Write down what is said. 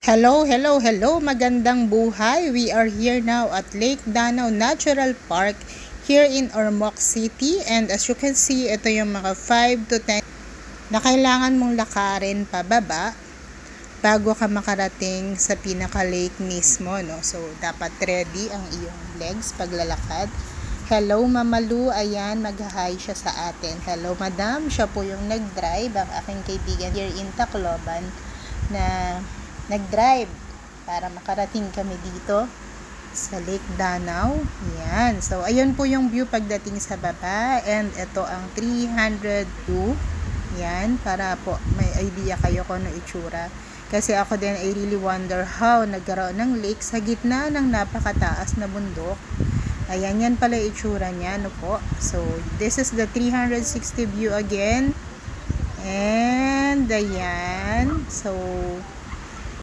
Hello, hello, hello! Magandang buhay! We are here now at Lake Danau Natural Park here in Ormoc City, and as you can see, ito yung mga 5 to 10 na kailangan mong lakarin pababa bago ka makarating sa pinaka-lake mismo, no? So, dapat ready ang iyong legs paglalakad. Hello, Mama Lu. Ayan, mag-hi siya sa atin. Hello, Madam. Siya po yung nag-drive, ang aking kaibigan here in Tacloban na nag-drive para makarating kami dito sa Lake Danau. Yan. So, ayun po yung view pagdating sa baba. And ito ang 302. Yan. Para po may idea kayo kung ano itsura. Kasi ako din, I really wonder how nagkaroon ng lake sa gitna ng napakataas na bundok. Ayan, yan pala itsura niya. No po? So, this is the 360 view again. And, ayan. So,